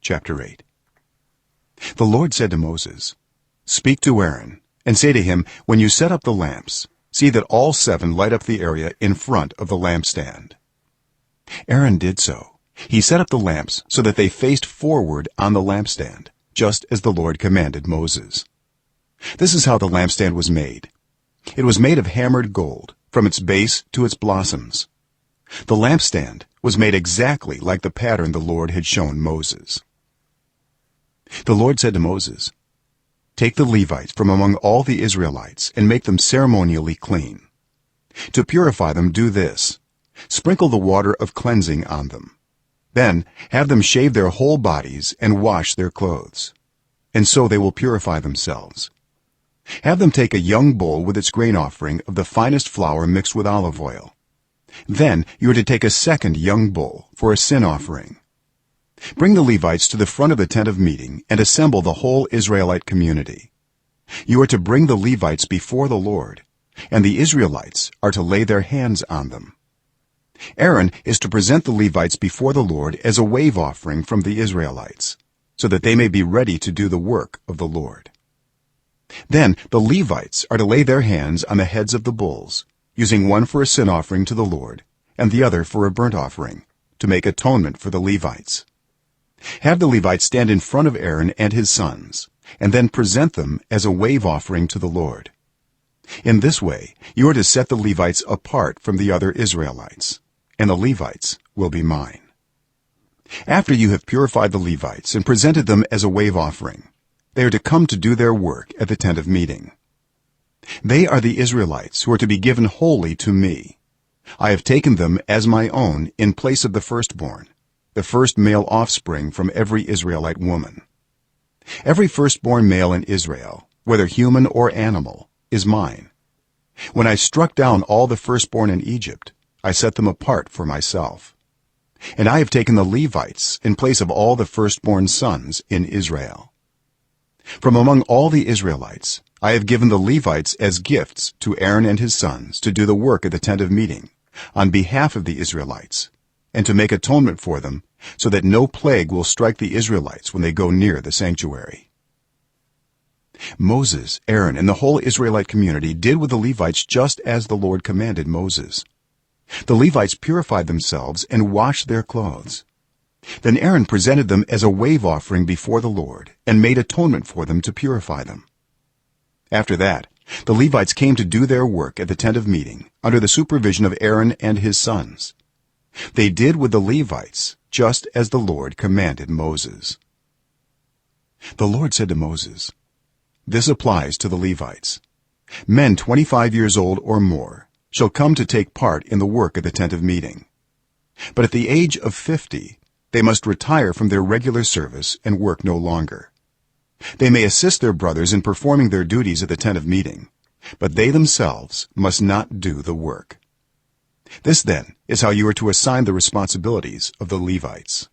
Chapter 8. The Lord said to Moses, "Speak to Aaron and say to him, when you set up the lamps, see that all 7 light up the area in front of the lampstand." Aaron did so. He set up the lamps so that they faced forward on the lampstand, just as the Lord commanded Moses. This is how the lampstand was made. It was made of hammered gold from its base to its blossoms. The lampstand was made exactly like the pattern the Lord had shown Moses. The Lord said to Moses, "Take the Levites from among all the Israelites and make them ceremonially clean. To purify them, do this: sprinkle the water of cleansing on them. Then have them shave their whole bodies and wash their clothes, and so they will purify themselves. Have them take a young bull with its grain offering of the finest flour mixed with olive oil. Then you are to take a second young bull for a sin offering. Bring the Levites to the front of the tent of meeting and assemble the whole Israelite community. You are to bring the Levites before the Lord, and the Israelites are to lay their hands on them. Aaron is to present the Levites before the Lord as a wave offering from the Israelites, so that they may be ready to do the work of the Lord. Then the Levites are to lay their hands on the heads of the bulls, using one for a sin offering to the Lord and the other for a burnt offering, to make atonement for the Levites. Have the Levites stand in front of Aaron and his sons, and then present them as a wave offering to the Lord. In this way you are to set the Levites apart from the other Israelites, and the Levites will be mine. After you have purified the Levites and presented them as a wave offering, they are to come to do their work at the tent of meeting. They are the Israelites who are to be given wholly to me. I have taken them as my own in place of the firstborn, the first male offspring from every Israelite woman. Every firstborn male in Israel, whether human or animal, is mine. When I struck down all the firstborn in Egypt, I set them apart for myself. And I have taken the Levites in place of all the firstborn sons in Israel. From among all the Israelites I have given the Levites as gifts to Aaron and his sons to do the work at the tent of meeting on behalf of the Israelites, and to make atonement for them, so that no plague will strike the Israelites when they go near the sanctuary." Moses, Aaron, and the whole Israelite community did with the Levites just as the Lord commanded Moses. The Levites purified themselves and washed their clothes. Then Aaron presented them as a wave offering before the Lord and made atonement for them to purify them. After that the Levites came to do their work at the tent of meeting under the supervision of Aaron and his sons. They did with the Levites just as the Lord commanded Moses. The Lord said to Moses, "This applies to the Levites. Men 25 years old or more shall come to take part in the work at the tent of meeting. But at the age of 50 they must retire from their regular service and work no longer. They may assist their brothers in performing their duties at the tent of meeting, but they themselves must not do the work. This then is how you are to assign the responsibilities of the Levites."